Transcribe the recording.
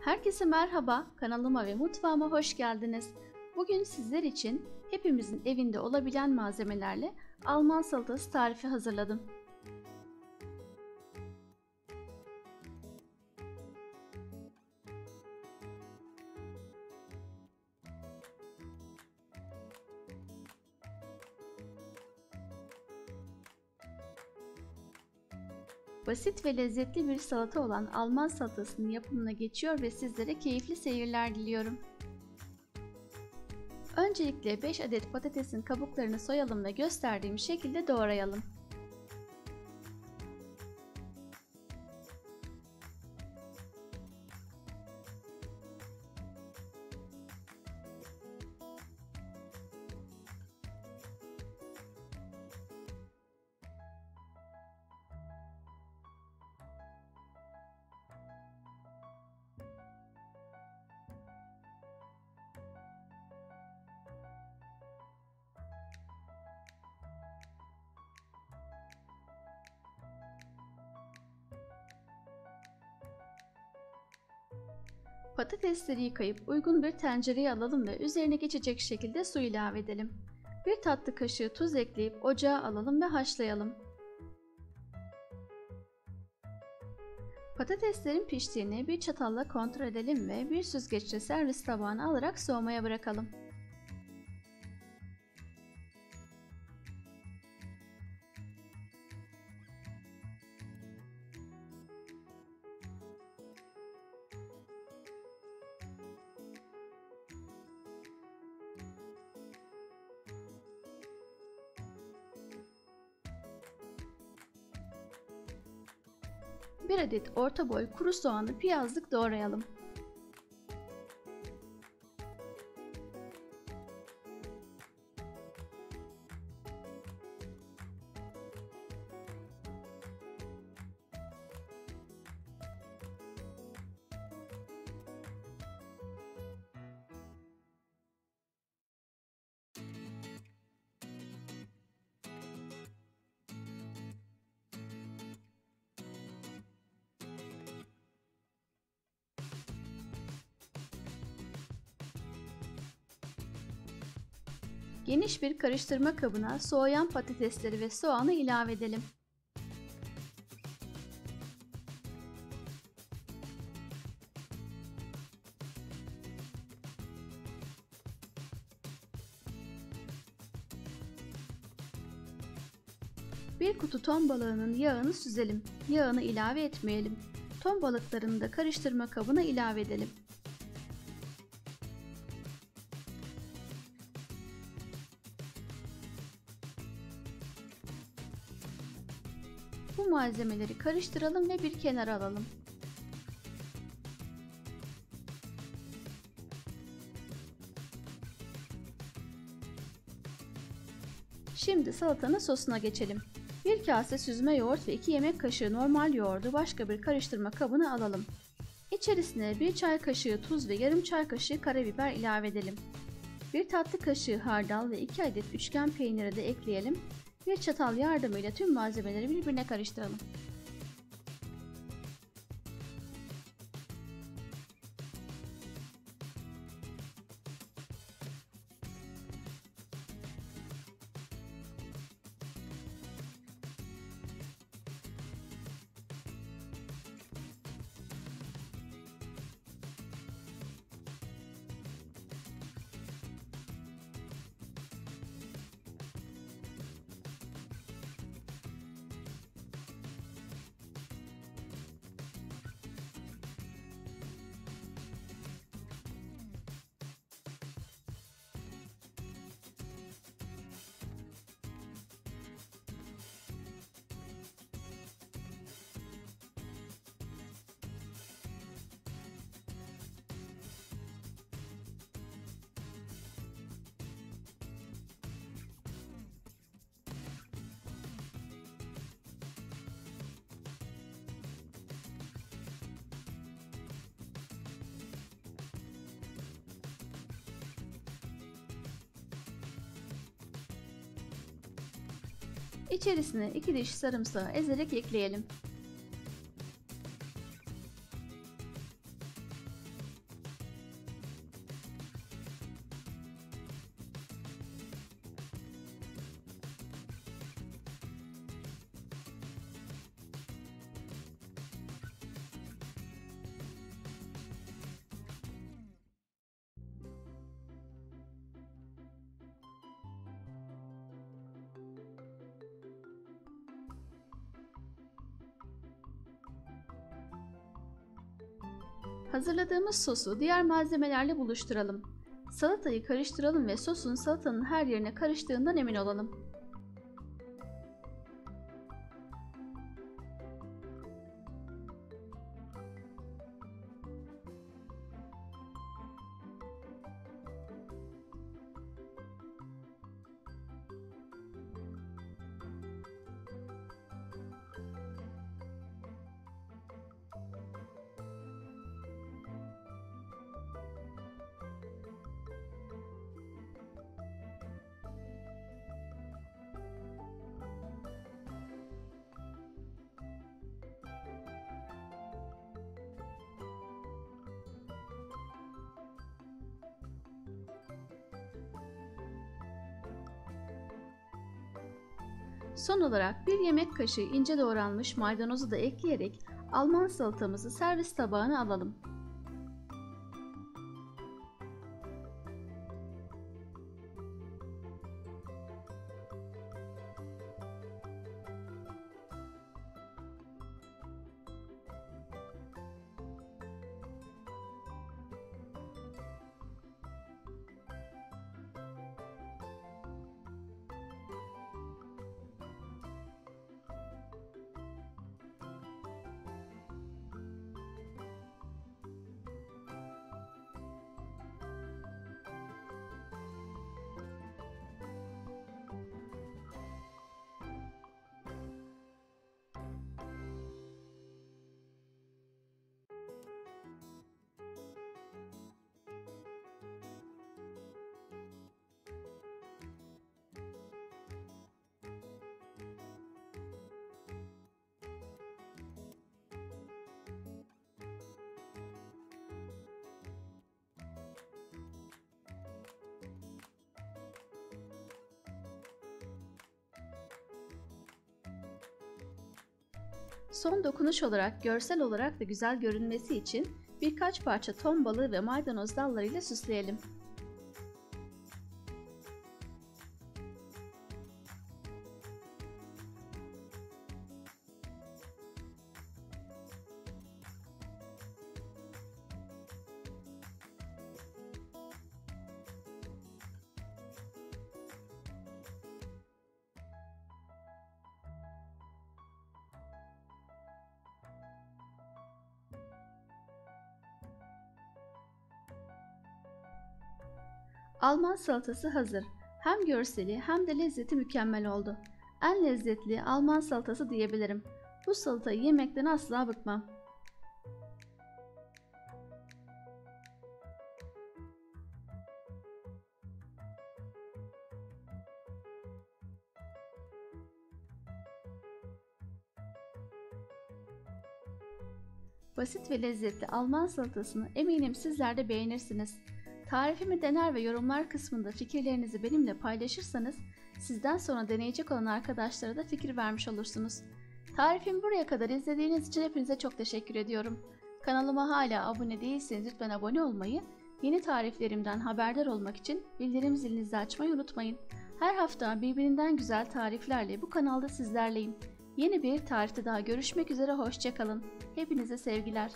Herkese merhaba, kanalıma ve mutfağıma hoş geldiniz. Bugün sizler için hepimizin evinde olabilen malzemelerle Alman salatası tarifi hazırladım. Basit ve lezzetli bir salata olan Alman salatasının yapımına geçiyor ve sizlere keyifli seyirler diliyorum. Öncelikle 5 adet patatesin kabuklarını soyalım ve gösterdiğim şekilde doğrayalım. Patatesleri yıkayıp uygun bir tencereye alalım ve üzerine geçecek şekilde su ilave edelim. Bir tatlı kaşığı tuz ekleyip ocağa alalım ve haşlayalım. Patateslerin piştiğini bir çatalla kontrol edelim ve bir süzgeçle servis tabağına alarak soğumaya bırakalım. Bir adet orta boy kuru soğanı piyazlık doğrayalım. Geniş bir karıştırma kabına soğuyan patatesleri ve soğanı ilave edelim. Bir kutu ton balığının yağını süzelim. Yağını ilave etmeyelim. Ton balıklarını da karıştırma kabına ilave edelim. Bu malzemeleri karıştıralım ve bir kenara alalım. Şimdi salatanın sosuna geçelim. Bir kase süzme yoğurt ve 2 yemek kaşığı normal yoğurdu başka bir karıştırma kabına alalım. İçerisine 1 çay kaşığı tuz ve yarım çay kaşığı karabiber ilave edelim. 1 tatlı kaşığı hardal ve 2 adet üçgen peyniri de ekleyelim. Bir çatal yardımıyla tüm malzemeleri birbirine karıştıralım. İçerisine 2 diş sarımsağı ezerek ekleyelim. Hazırladığımız sosu diğer malzemelerle buluşturalım. Salatayı karıştıralım ve sosun salatanın her yerine karıştığından emin olalım. Son olarak 1 yemek kaşığı ince doğranmış maydanozu da ekleyerek Alman salatamızı servis tabağına alalım. Son dokunuş olarak görsel olarak da güzel görünmesi için birkaç parça ton balığı ve maydanoz dallarıyla süsleyelim. Alman salatası hazır. Hem görseli hem de lezzeti mükemmel oldu. En lezzetli Alman salatası diyebilirim. Bu salatayı yemekten asla bıkmam. Basit ve lezzetli Alman salatasını eminim sizler de beğenirsiniz. Tarifimi dener ve yorumlar kısmında fikirlerinizi benimle paylaşırsanız sizden sonra deneyecek olan arkadaşlara da fikir vermiş olursunuz. Tarifimi buraya kadar izlediğiniz için hepinize çok teşekkür ediyorum. Kanalıma hala abone değilseniz lütfen abone olmayı, yeni tariflerimden haberdar olmak için bildirim zilinizi açmayı unutmayın. Her hafta birbirinden güzel tariflerle bu kanalda sizlerleyim. Yeni bir tarifte daha görüşmek üzere, hoşça kalın. Hepinize sevgiler.